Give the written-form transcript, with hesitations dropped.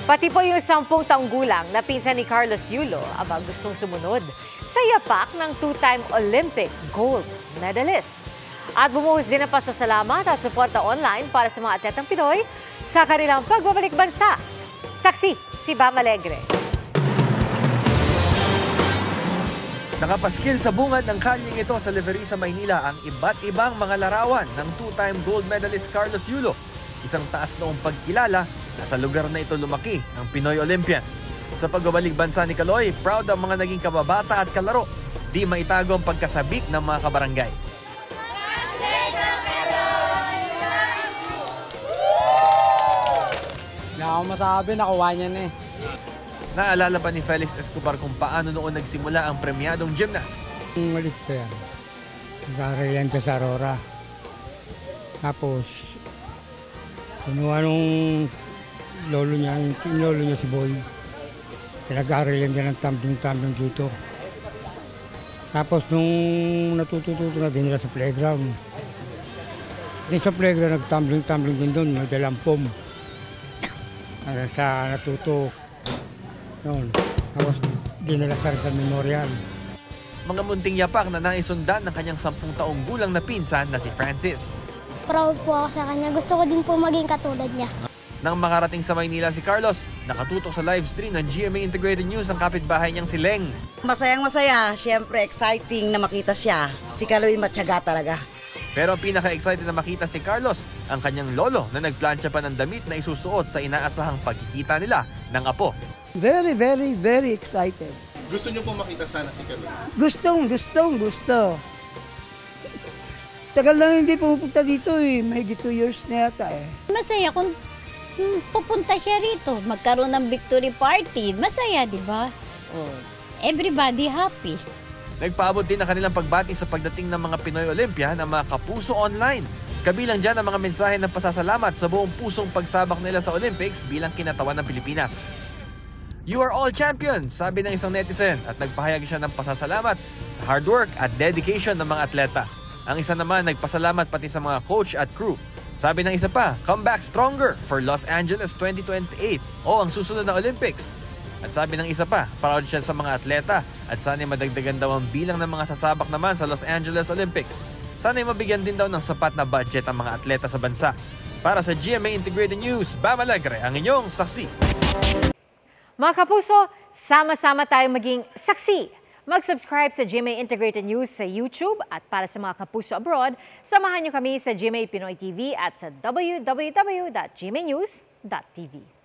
Pati po yung 10 taong gulang na pinsan ni Carlos Yulo aba gustong sumunod sa yapak ng two-time Olympic gold medalist. At bumuhos din ang pasasalamat at suporta online para sa mga atletang Pinoy sa kanilang pagbabalik bansa. Saksi si Bam Alegre. Nakapaskil sa bungad ng kalyeng ito sa Leverisa, Maynila ang iba't ibang mga larawan ng two-time gold medalist Carlos Yulo. Isang taas noong pagkilala na sa lugar na ito lumaki ang Pinoy Olympian. Sa pagbabalik bansa ni Kaloy, proud ang mga naging kababata at kalaro. Di maitago ang pagkasabik ng mga kabarangay. Hindi ako masabi, nakuha niya na eh. Naalala pa ni Felix Escobar kung paano noon nagsimula ang premyadong gymnast. Umalis pa yan. Nag-aaral yan sa Aurora. Tapos, kinuha nung lolo niya si Boy. Nag-aaral yan dyan ng tumbling dito. Tapos nung natututo na din nila sa playground. Din sa playground, nag-tumbling din doon, may dalang foam. Sa natuto. Noon. Tapos dinala sa Rizal Memorial. Mga munting yapak na naisundan ng kanyang 10 taong gulang na pinsan na si Francis. Proud po ako sa kanya. Gusto ko din po maging katulad niya. Nang makarating sa Maynila si Carlos, nakatutok sa live stream ng GMA Integrated News ang kapitbahay niyang si Leng. Masayang-masaya. Siyempre, exciting na makita siya. Si Kaloy matyaga talaga. Pero ang pinaka-excited na makita si Carlos, ang kanyang lolo na nagplansya pa ng damit na isusuot sa inaasahang pagkikita nila ng apo. Very excited. Gusto niyo po makita sana si Kaloy? Gusto. Tagal lang hindi pumupunta dito eh. Mahigit 2 years na yata eh. Masaya kung pupunta siya rito. Magkaroon ng victory party. Masaya, di ba? Everybody happy. Nagpaabot din ang kanilang pagbati sa pagdating ng mga Pinoy Olympia ng mga kapuso online. Kabilang dyan ang mga mensahe ng pasasalamat sa buong pusong pagsabak nila sa Olympics bilang kinatawan ng Pilipinas. "You are all champions," sabi ng isang netizen at nagpahayag siya ng pasasalamat sa hard work at dedication ng mga atleta. Ang isa naman nagpasalamat pati sa mga coach at crew. Sabi ng isa pa, "Come back stronger for Los Angeles 2028 o ang susunod na Olympics." At sabi ng isa pa, proud siya sa mga atleta at sana'y madagdagan daw ang bilang ng mga sasabak naman sa Los Angeles Olympics. Sana'y mabigyan din daw ng sapat na budget ang mga atleta sa bansa. Para sa GMA Integrated News, Bam Alegre, ang inyong saksi. Mga kapuso, sama-sama tayong maging saksi. Mag-subscribe sa GMA Integrated News sa YouTube at para sa mga kapuso abroad, samahan niyo kami sa GMA Pinoy TV at sa www.gmanews.tv.